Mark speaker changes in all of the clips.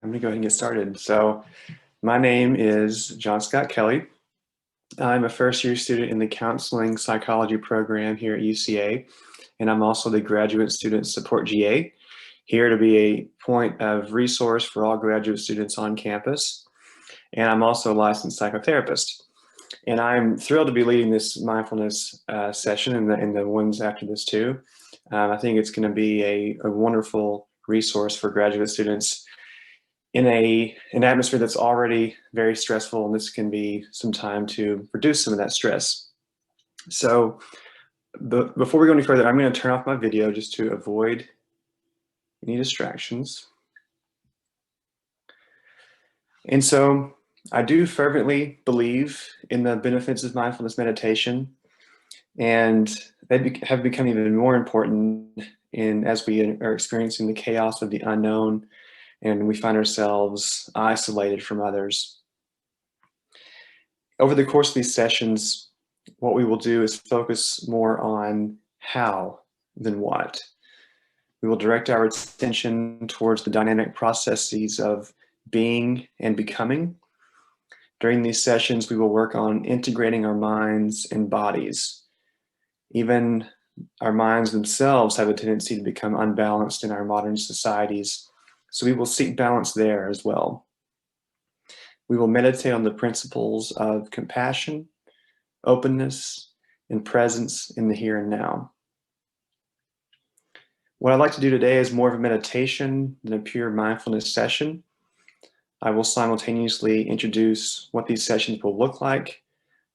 Speaker 1: I'm gonna go ahead and get started. So my name is John Scott Kelley. I'm a first year student in the counseling psychology program here at UCA, and I'm also the graduate student support GA, here to be a point of resource for all graduate students on campus. And I'm also a licensed psychotherapist. And I'm thrilled to be leading this mindfulness session and the ones after this too. I think it's going to be a wonderful resource for graduate students in an atmosphere that's already very stressful, and this can be some time to reduce some of that stress. So before we go any further, I'm going to turn off my video just to avoid any distractions. And so I do fervently believe in the benefits of mindfulness meditation, and they have become even more important as we are experiencing the chaos of the unknown and we find ourselves isolated from others. Over the course of these sessions, what we will do is focus more on how than what. We will direct our attention towards the dynamic processes of being and becoming. During these sessions, we will work on integrating our minds and bodies. Even our minds themselves have a tendency to become unbalanced in our modern societies, so we will seek balance there as well. We will meditate on the principles of compassion, openness, and presence in the here and now. What I'd like to do today is more of a meditation than a pure mindfulness session. I will simultaneously introduce what these sessions will look like,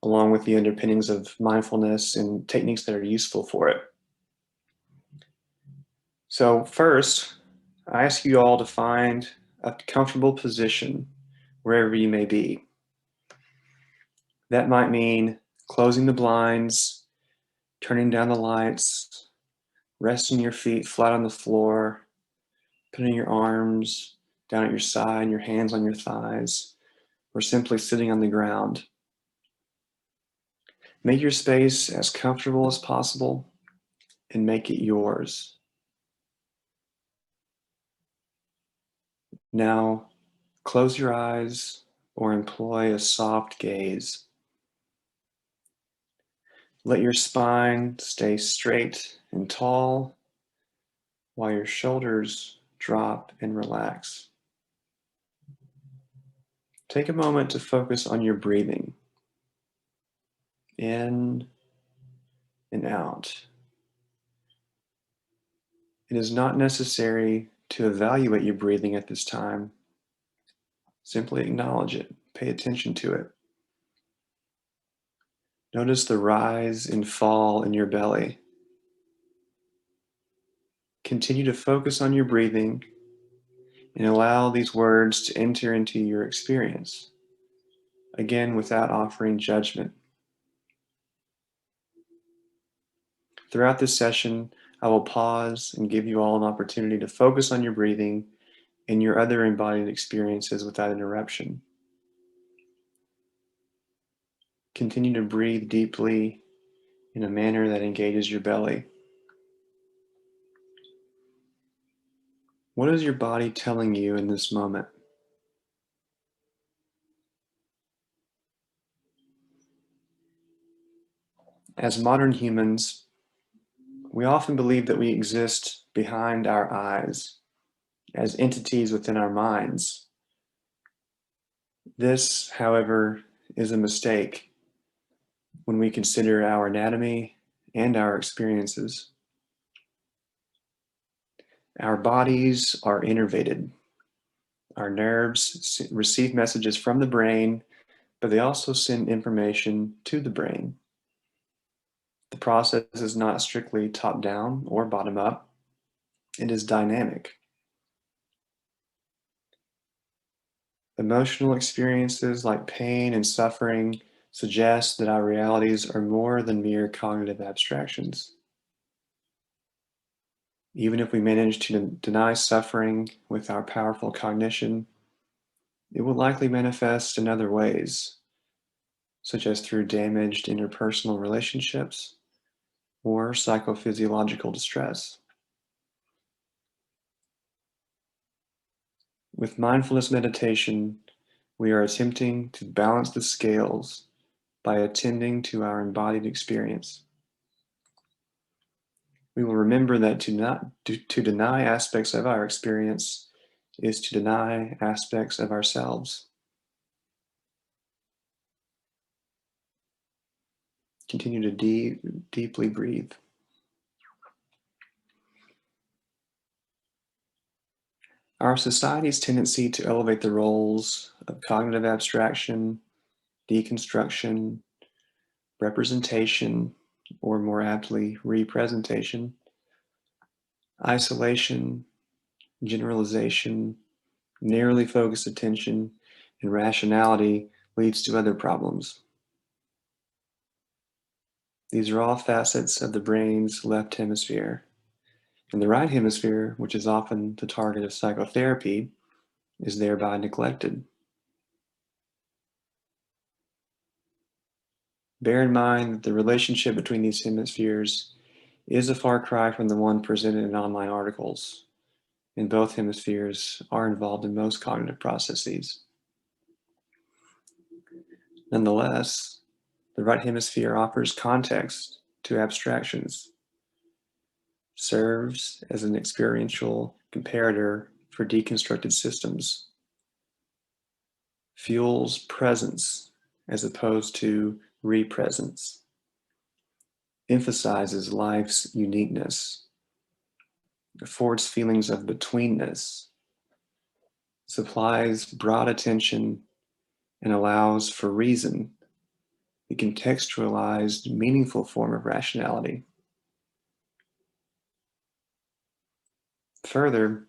Speaker 1: along with the underpinnings of mindfulness and techniques that are useful for it. So first, I ask you all to find a comfortable position wherever you may be. That might mean closing the blinds, turning down the lights, resting your feet flat on the floor, putting your arms down at your side, your hands on your thighs, or simply sitting on the ground. Make your space as comfortable as possible and make it yours. Now, close your eyes or employ a soft gaze. Let your spine stay straight and tall while your shoulders drop and relax. Take a moment to focus on your breathing, in and out. It is not necessary to evaluate your breathing at this time. Simply acknowledge it, pay attention to it. Notice the rise and fall in your belly. Continue to focus on your breathing and allow these words to enter into your experience, again without offering judgment. Throughout this session, I will pause and give you all an opportunity to focus on your breathing and your other embodied experiences without interruption. Continue to breathe deeply in a manner that engages your belly. What is your body telling you in this moment? As modern humans, we often believe that we exist behind our eyes, as entities within our minds. This, however, is a mistake when we consider our anatomy and our experiences. Our bodies are innervated. Our nerves receive messages from the brain, but they also send information to the brain. The process is not strictly top-down or bottom-up. It is dynamic. Emotional experiences like pain and suffering suggest that our realities are more than mere cognitive abstractions. Even if we manage to deny suffering with our powerful cognition, it will likely manifest in other ways, such as through damaged interpersonal relationships or psychophysiological distress. With mindfulness meditation, we are attempting to balance the scales by attending to our embodied experience. We will remember that to deny aspects of our experience is to deny aspects of ourselves. Continue to deeply breathe. Our society's tendency to elevate the roles of cognitive abstraction, deconstruction, representation, or more aptly, representation, isolation, generalization, narrowly focused attention, and rationality leads to other problems. These are all facets of the brain's left hemisphere. And the right hemisphere, which is often the target of psychotherapy, is thereby neglected. Bear in mind that the relationship between these hemispheres is a far cry from the one presented in online articles, and both hemispheres are involved in most cognitive processes. Nonetheless, the right hemisphere offers context to abstractions, serves as an experiential comparator for deconstructed systems, fuels presence as opposed to represence, emphasizes life's uniqueness, affords feelings of betweenness, supplies broad attention, and allows for reason, the contextualized, meaningful form of rationality. Further,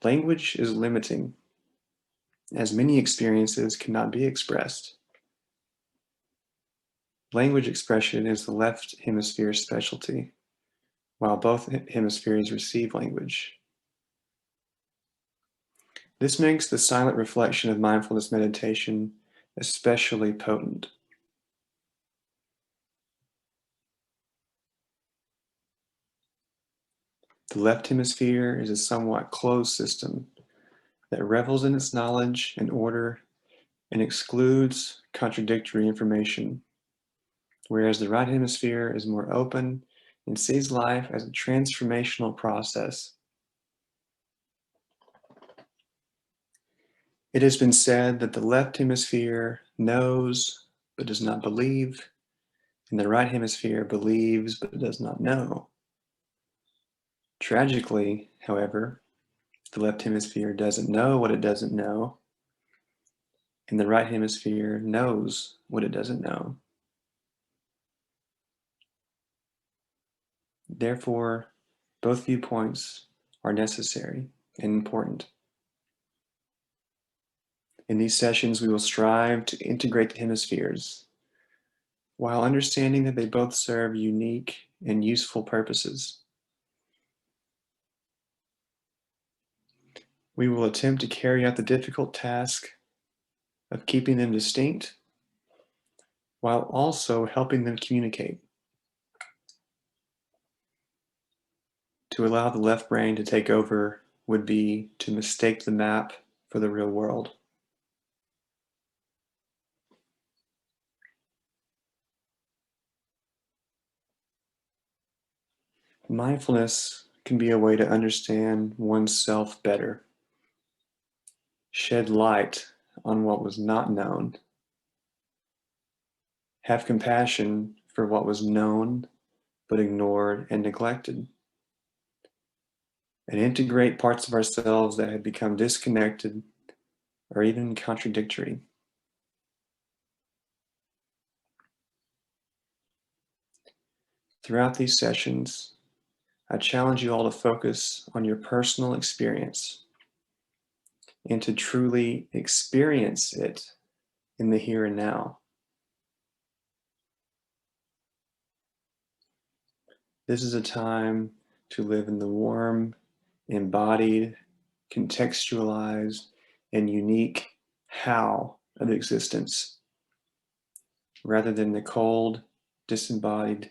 Speaker 1: language is limiting, as many experiences cannot be expressed. Language expression is the left hemisphere's specialty, while both hemispheres receive language. This makes the silent reflection of mindfulness meditation especially potent. The left hemisphere is a somewhat closed system that revels in its knowledge and order and excludes contradictory information, whereas the right hemisphere is more open and sees life as a transformational process. It has been said that the left hemisphere knows but does not believe, and the right hemisphere believes but does not know. Tragically, however, the left hemisphere doesn't know what it doesn't know, and the right hemisphere knows what it doesn't know. Therefore, both viewpoints are necessary and important. In these sessions, we will strive to integrate the hemispheres while understanding that they both serve unique and useful purposes. We will attempt to carry out the difficult task of keeping them distinct while also helping them communicate. To allow the left brain to take over would be to mistake the map for the real world. Mindfulness can be a way to understand oneself better, shed light on what was not known, have compassion for what was known but ignored and neglected, and integrate parts of ourselves that had become disconnected or even contradictory. Throughout these sessions, I challenge you all to focus on your personal experience and to truly experience it in the here and now. This is a time to live in the warm, embodied, contextualized, and unique how of existence, rather than the cold, disembodied,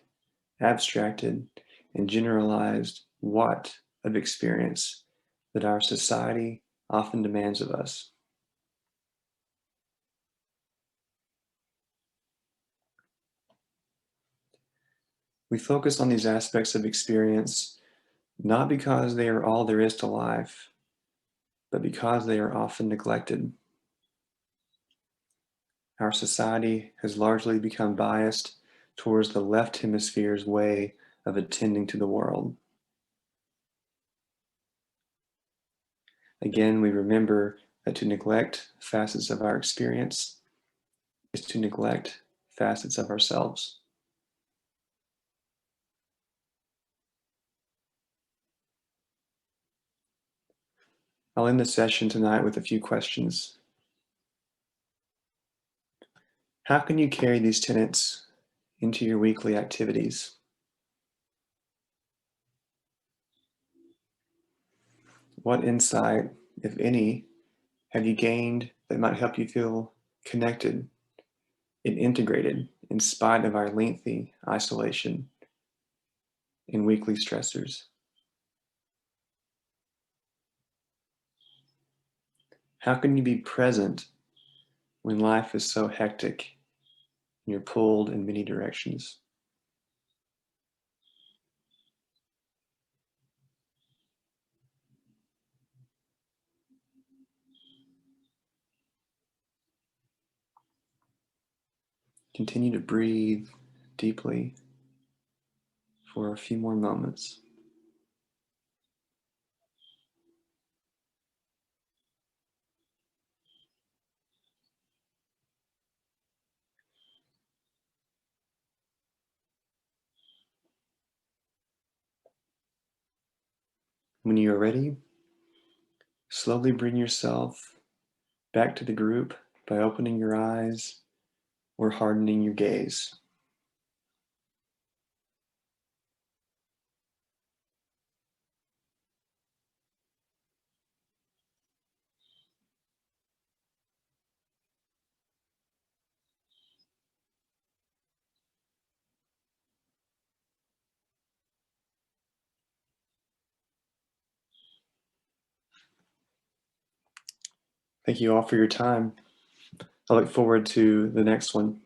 Speaker 1: abstracted, and generalized what of experience that our society often demands of us. We focus on these aspects of experience not because they are all there is to life, but because they are often neglected. Our society has largely become biased towards the left hemisphere's way of attending to the world. Again, we remember that to neglect facets of our experience is to neglect facets of ourselves. I'll end the session tonight with a few questions. How can you carry these tenets into your weekly activities? What insight, if any, have you gained that might help you feel connected and integrated in spite of our lengthy isolation and weekly stressors? How can you be present when life is so hectic and you're pulled in many directions? Continue to breathe deeply for a few more moments. When you are ready, slowly bring yourself back to the group by opening your eyes or hardening your gaze. Thank you all for your time. I look forward to the next one.